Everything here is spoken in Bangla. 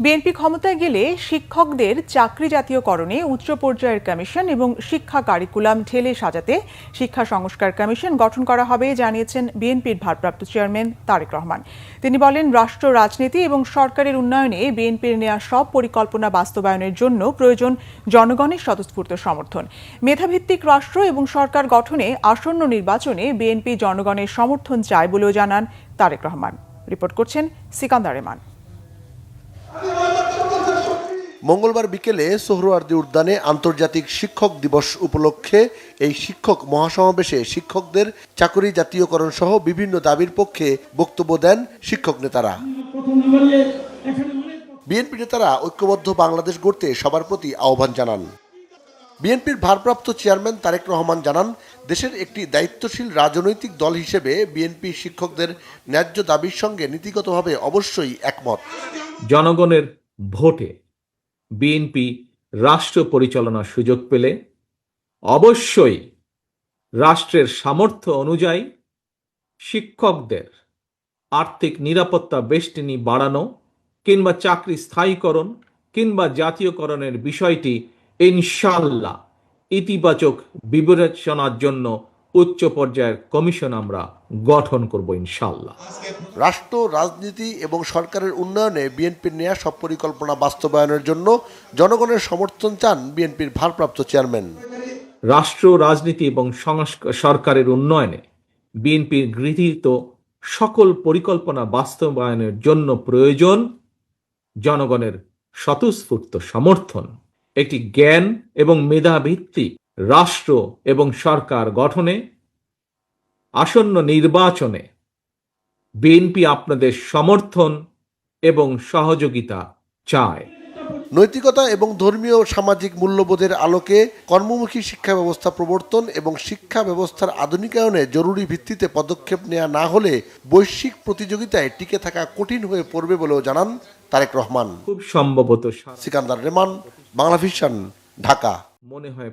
বিএনপি ক্ষমতায় গেলে শিক্ষকদের চাকরি জাতীয়করণে উচ্চ পর্যায়ের কমিশন এবং শিক্ষা কারিকুলাম ঢেলে সাজাতে শিক্ষা সংস্কার কমিশন গঠন করা হবে জানিয়েছেন বিএনপির ভারপ্রাপ্ত চেয়ারম্যান তারেক রহমান। তিনি বলেন, রাষ্ট্র রাজনীতি এবং সরকারের উন্নয়নে বিএনপির নেওয়া সব পরিকল্পনা বাস্তবায়নের জন্য প্রয়োজন জনগণের স্বতঃস্ফূর্ত সমর্থন। মেধাভিত্তিক রাষ্ট্র এবং সরকার গঠনে আসন্ন নির্বাচনে বিএনপি জনগণের সমর্থন চায় বলেও জানান তারেক রহমান। রিপোর্ট করছেন সিকান্দার রেমান। মঙ্গলবার বিকেলে সোহরাওয়ার্দী উদ্যানে আন্তর্জাতিক শিক্ষক দিবস উপলক্ষে এই শিক্ষক মহাসমাবেশে শিক্ষকদের চাকরি জাতীয়করণ সহ বিভিন্ন দাবির পক্ষে বক্তব্য দেন শিক্ষক নেতারা। বিএনপি নেতারা ঐক্যবদ্ধ বাংলাদেশ গড়তে সবার প্রতি আহ্বান জানান। বিএনপির ভারপ্রাপ্ত চেয়ারম্যান তারেক রহমান জানান, দেশের একটি দায়িত্বশীল রাজনৈতিক দল হিসেবে বিএনপি শিক্ষকদের ন্যায্য দাবির সঙ্গে নীতিগতভাবে অবশ্যই একমত। জনগণের ভোটে বিএনপি রাষ্ট্র পরিচালনার সুযোগ পেলে অবশ্যই রাষ্ট্রের সামর্থ্য অনুযায়ী শিক্ষকদের আর্থিক নিরাপত্তা বেষ্টনী বাড়ানো কিংবা চাকরি স্থায়ীকরণ কিংবা জাতীয়করণের বিষয়টি ইনশাআল্লাহ ইতিবাচক বিবেচনার জন্য উচ্চ পর্যায়ের কমিশন আমরা গঠন করব ইনশাআল্লাহ। রাষ্ট্র রাজনীতি এবং সরকারের উন্নয়নে বিএনপির নেয়া সব পরিকল্পনা বাস্তবায়নের জন্য জনগণের সমর্থন চান বিএনপির ভারপ্রাপ্ত চেয়ারম্যান। রাষ্ট্র রাজনীতি এবং সরকারের উন্নয়নে বিএনপির গৃহীত সকল পরিকল্পনা বাস্তবায়নের জন্য প্রয়োজন জনগণের স্বতঃস্ফূর্ত সমর্থন। একটি জ্ঞান এবং মেধাভিত্তিক রাষ্ট্র এবং সরকার গঠনে আসন্ন নির্বাচনে বিএনপি আপনাদের সমর্থন এবং সহযোগিতা চায়। নৈতিকতা এবং ধর্মীয় সামাজিক মূল্যবোধের আলোকে কর্মমুখী শিক্ষা ব্যবস্থা প্রবর্তন এবং শিক্ষা ব্যবস্থার আধুনিকায়নে জরুরি ভিত্তিতে পদক্ষেপ নেওয়া না হলে বৈশ্বিক প্রতিযোগিতায় টিকে থাকা কঠিন হয়ে পড়বে বলেও জানান তারেক রহমান। খুব সম্ভবত সিকান্দার রেমান, বাংলাভিশন, ঢাকা। মনে হয়